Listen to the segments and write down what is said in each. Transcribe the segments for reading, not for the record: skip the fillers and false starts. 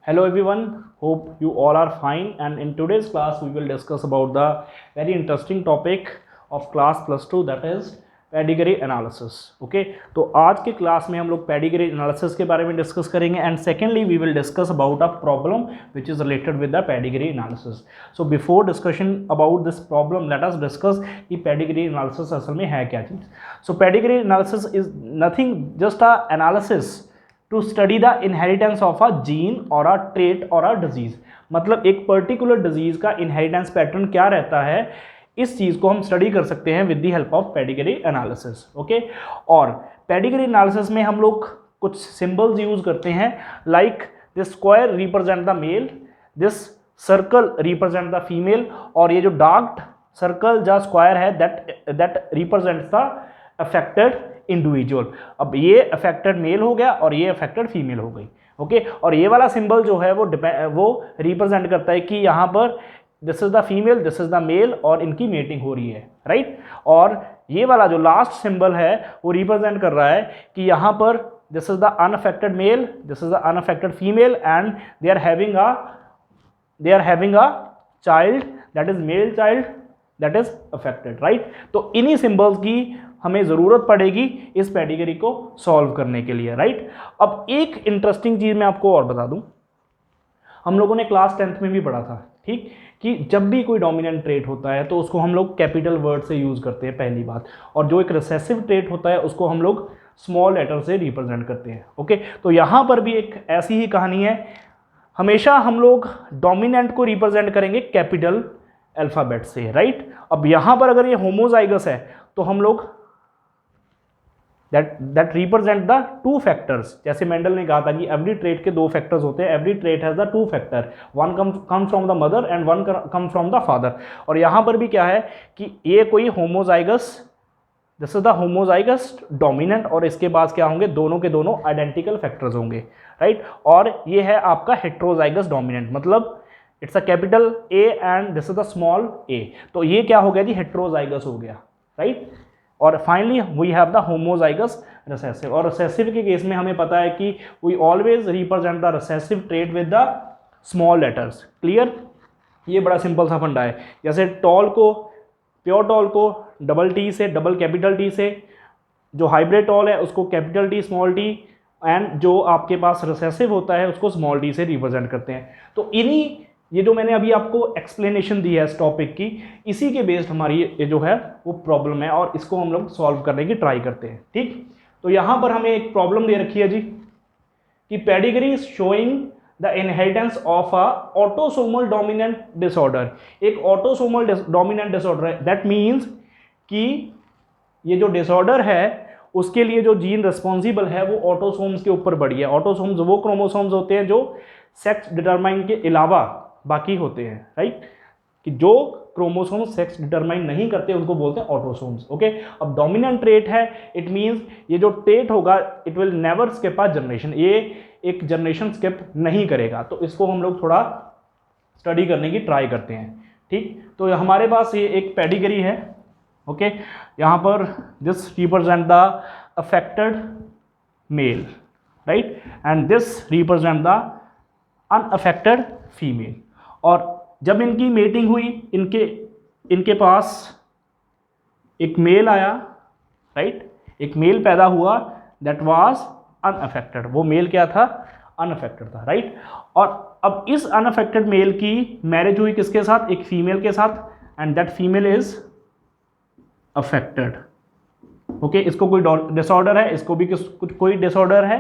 Hello everyone, hope you all are fine, and in today's class we will discuss about the very interesting topic of class plus 2, that is pedigree analysis. Okay, तो आज के class में हम लोग pedigree analysis के बारे में discuss करेंगे and secondly we will discuss about a problem which is related with the pedigree analysis. So before discussion about this problem let us discuss कि पेडिग्री एनालिसिस असल में है क्या चीज़. So pedigree analysis is nothing just a analysis to study the inheritance of a gene और a trait और a disease. मतलब एक पर्टिकुलर डिजीज़ का इनहेरिटेंस पैटर्न क्या रहता है, इस चीज़ को हम स्टडी कर सकते हैं with the help of pedigree analysis. Okay, और पेडिग्री एनालिसिस में हम लोग कुछ सिंबल्स यूज करते हैं, like this square represent the male, this circle represent the female, और ये जो डार्क सर्कल या स्क्वायर है that represents the affected individual. अब ये अफेक्टेड मेल हो गया और ये अफेक्टेड फीमेल हो गई. ओके, और ये वाला सिंबल जो है वो रिप्रेजेंट करता है कि यहाँ पर this is the female, this is the male, और इनकी मेटिंग हो रही है, राइट. और ये वाला जो लास्ट सिंबल है वो रिप्रेजेंट कर रहा है कि यहाँ पर this is the unaffected male, this is the unaffected female, and they are having a child that is male child that is affected, right. तो इन्हीं सिंबल्स की हमें ज़रूरत पड़ेगी इस पेडिग्री को सॉल्व करने के लिए, राइट. अब एक इंटरेस्टिंग चीज़ मैं आपको और बता दूं, हम लोगों ने क्लास 10th में भी पढ़ा था, ठीक, कि जब भी कोई डोमिनेंट ट्रेट होता है तो उसको हम लोग कैपिटल वर्ड से यूज़ करते हैं, पहली बात. और जो एक रिसेसिव ट्रेट होता है उसको हम लोग स्मॉल लेटर से रिप्रेजेंट करते हैं. ओके, तो यहाँ पर भी एक ऐसी ही कहानी है. हमेशा हम लोग डोमिनेंट को रिप्रेजेंट करेंगे कैपिटल अल्फ़ाबेट से, राइट. अब यहाँ पर अगर ये होमोजाइगस है तो हम लोग that represent the two factors. जैसे मेंडल ने कहा था कि एवरी ट्रेट के दो फैक्टर्स होते हैं, every trait has the two factor, one comes from the mother and one comes from the father. और यहाँ पर भी क्या है कि ये कोई homozygous, this is the homozygous dominant, और इसके पास क्या होंगे, दोनों के दोनों आइडेंटिकल फैक्टर्स होंगे, राइट. और ये है आपका हेट्रोजाइगस डोमिनेंट, मतलब it's a capital A and this is the small A. तो ये क्या हो गया जी, हेट्रोजाइगस हो गया, राइट. और finally we have the homozygous recessive. और रिसेसिव के केस में हमें पता है कि we always represent the recessive trait with the small letters. Clear, ये बड़ा सिंपल सा फंडा है. जैसे टॉल को, प्योर टॉल को डबल टी से, डबल कैपिटल टी से, जो हाइब्रिड टॉल है उसको capital T small T, and जो आपके पास रिसेसिव होता है उसको स्मॉल टी से रिप्रेजेंट करते हैं. तो इन्हीं, ये जो मैंने अभी आपको एक्सप्लेनेशन दी है इस टॉपिक की, इसी के बेस्ड हमारी ये जो है वो प्रॉब्लम है, और इसको हम लोग सॉल्व करने की ट्राई करते हैं, ठीक. तो यहाँ पर हमें एक प्रॉब्लम दे रखी है जी कि pedigree showing the inheritance of a autosomal dominant disorder. एक ऑटोसोमल डोमिनेंट डिसऑर्डर है, दैट मीन्स कि ये जो डिसऑर्डर है उसके लिए जो जीन रिस्पॉन्सिबल है वो ऑटोसोम्स के ऊपर बढ़ी है. ऑटोसोम्स वो क्रोमोसोम्स होते हैं जो सेक्स डिटरमाइन के अलावा बाकी होते हैं, राइट. कि जो क्रोमोसोम सेक्स डिटरमाइन नहीं करते उनको बोलते हैं ऑटोसोम्स. ओके, अब डोमिनेंट ट्रेट है, इट मींस ये जो ट्रेट होगा it will never skip a generation, ये एक जनरेशन स्किप नहीं करेगा. तो इसको हम लोग थोड़ा स्टडी करने की ट्राई करते हैं, ठीक. तो हमारे पास ये एक पेडिग्री है. ओके, यहाँ पर this represent the affected male, right, and this represent the unaffected female. और जब इनकी मेटिंग हुई, इनके पास एक मेल आया, राइट, एक मेल पैदा हुआ दैट वाज अनअफेक्टेड. वो मेल क्या था, अनअफेक्टेड था, राइट. और अब इस अनअफेक्टेड मेल की मैरिज हुई किसके साथ, एक फीमेल के साथ, and that female is affected. Okay, इसको कोई डिसऑर्डर है, इसको भी कोई डिसऑर्डर है,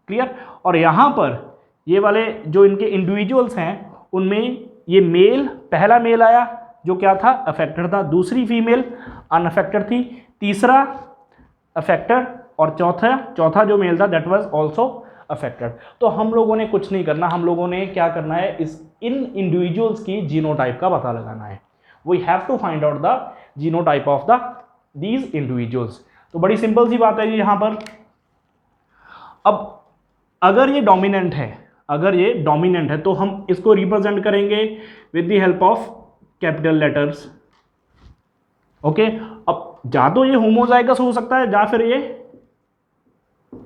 क्लियर. और यहाँ पर ये वाले जो इनके इंडिविजुअल्स हैं उनमें ये मेल, पहला मेल आया जो क्या था, अफेक्टेड था, दूसरी फीमेल अनअफेक्टेड थी, तीसरा अफेक्टेड, और चौथा जो मेल था दैट वाज आल्सो अफेक्टेड. तो हम लोगों ने कुछ नहीं करना, हम लोगों ने क्या करना है, इन इंडिविजुअल्स की जीनोटाइप का पता लगाना है. We have to find out the genotype of these individuals. तो बड़ी सिंपल सी बात है जी यहाँ पर. अब अगर ये डोमिनेंट है, तो हम इसको रिप्रेजेंट करेंगे with the help of capital letters. Okay, अब या तो ये होमोजाइगस हो सकता है या फिर ये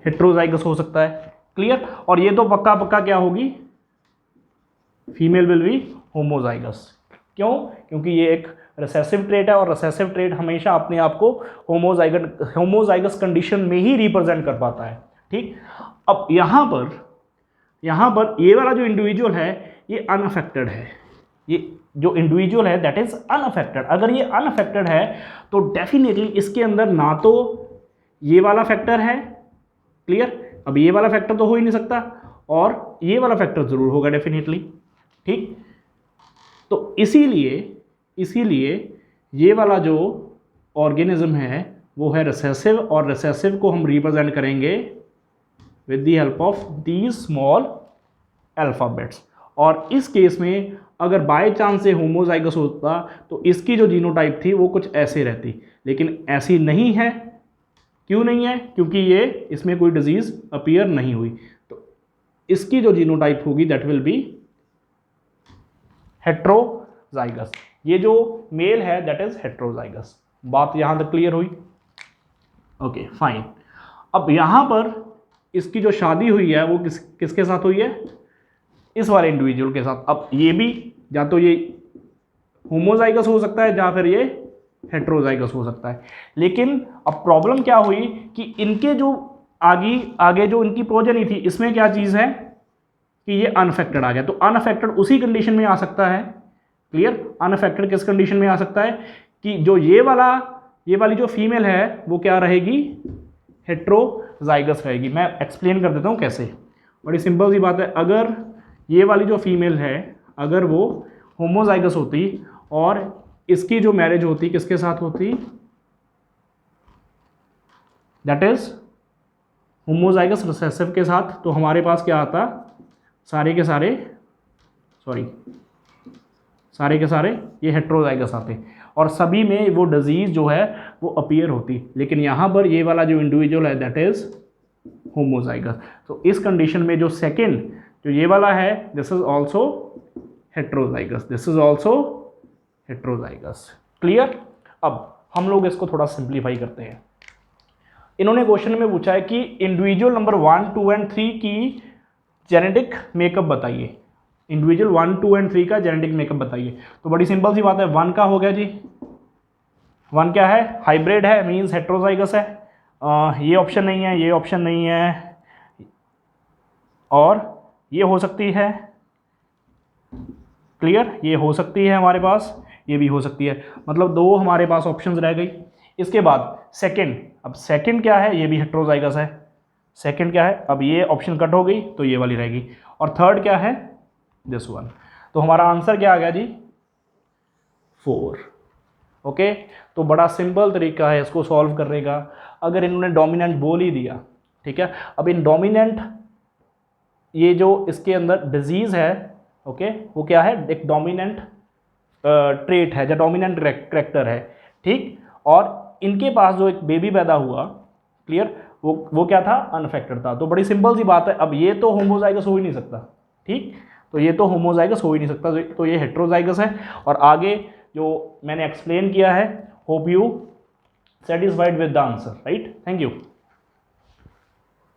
हेट्रोजाइगस हो सकता है, क्लियर. और ये तो पक्का पक्का क्या होगी, फीमेल विल बी होमोजाइगस। क्यों? क्योंकि ये एक रिसेसिव ट्रेट है और रिसेसिव ट्रेट हमेशा अपने आप को होमोजाइगस कंडीशन में ही रिप्रेजेंट कर पाता है। ठीक, अब यहाँ पर ये वाला जो इंडिविजुअल है ये अनअफेक्टेड है। ये जो इंडिविजुअल है दैट इज अनअफेक्टेड। अगर ये अनअफेक्टेड है तो डेफिनेटली इसके अंदर ना तो ये वाला फैक्टर है, क्लियर, अब ये वाला फैक्टर तो हो ही नहीं सकता, और ये वाला फैक्टर जरूर होगा डेफिनेटली। ठीक, तो इसीलिए ये वाला जो ऑर्गेनिज्म है वो है रिसेसिव, और रिसेसिव को हम रिप्रेजेंट करेंगे with the help of these small alphabets. और इस केस में अगर बाय चांस से होमोजाइगस होता तो इसकी जो जीनोटाइप थी वो कुछ ऐसे रहती, लेकिन ऐसी नहीं है। क्यों नहीं है? क्योंकि ये इसमें कोई डिजीज अपीयर नहीं हुई, तो इसकी जो जीनोटाइप होगी दैट विल बी हेट्रोजाइगस। ये जो मेल है दैट इज हेट्रोजाइगस। बात यहां तक क्लियर हुई? Okay fine. अब यहां पर इसकी जो शादी हुई है वो किसके साथ हुई है? इस वाले इंडिविजुअल के साथ। अब ये भी या तो ये होमोजाइगस हो सकता है या फिर ये हेट्रोजाइगस हो सकता है। लेकिन अब प्रॉब्लम क्या हुई कि इनके जो आगे जो इनकी प्रोजेनी थी इसमें क्या चीज़ है कि ये अनअफेक्टेड आ गया। तो अनअफेक्टेड उसी कंडीशन में आ सकता है, क्लियर, अनअफेक्टेड किस कंडीशन में आ सकता है कि जो ये वाली जो फीमेल है वो क्या रहेगी? हेट्रोजाइगस रहेगी। मैं एक्सप्लेन कर देता हूँ कैसे। बड़ी सिंपल सी बात है, अगर ये वाली जो फीमेल है अगर वो होमोजाइगस होती और इसकी जो मैरिज होती किसके साथ होती? दैट इज होमोजाइगस रिसेसिव के साथ, तो हमारे पास क्या आता? सारे के सारे ये हेट्रोजाइगस आते और सभी में वो डिजीज जो है वो अपीयर होती। लेकिन यहाँ पर ये वाला जो इंडिविजुअल है दैट इज होमोजाइगस। तो इस कंडीशन में जो सेकंड जो ये वाला है this is also heterozygous, this is also heterozygous. Clear? अब हम लोग इसको थोड़ा सिंप्लीफाई करते हैं। इन्होंने क्वेश्चन में पूछा है कि इंडिविजुअल नंबर 1, 2 एंड 3 की जेनेटिक मेकअप बताइए। इंडिविजुअल 1, 2 एंड 3 का जेनेटिक मेकअप बताइए। तो बड़ी सिंपल सी बात है, 1 का हो गया जी। 1 क्या है? हाइब्रिड है, मीन्स हेट्रोजाइगस है। ये ऑप्शन नहीं है, ये ऑप्शन नहीं है, और ये हो सकती है, क्लियर, ये हो सकती है हमारे पास, ये भी हो सकती है। मतलब 2 हमारे पास ऑप्शंस रह गई। इसके बाद सेकंड, अब सेकंड क्या है? ये भी हेट्रोजाइगस है। सेकंड क्या है? अब ये ऑप्शन कट हो गई तो ये वाली रहेगी। और थर्ड क्या है? This one. तो हमारा आंसर क्या आ गया जी? 4। ओके, तो बड़ा सिंपल तरीका है इसको सॉल्व करने का। अगर इन्होंने डोमिनेंट बोल ही दिया, ठीक है, अब इन डोमिनेंट ये जो इसके अंदर डिजीज़ है, ओके, वो क्या है? एक डोमिनेंट ट्रेट है या डोमिनेंट करैक्टर है, ठीक, और इनके पास जो एक बेबी पैदा हुआ, क्लियर, वो क्या था? अनअफेक्टेड था। तो बड़ी सिंपल सी बात है, अब ये तो होमोजाइगस हो ही नहीं सकता, ठीक, तो ये तो होमोजाइगस हो ही नहीं सकता, तो ये हेट्रोजाइगस है। और आगे जो मैंने एक्सप्लेन किया है, hope you satisfied with the answer, right? Thank you.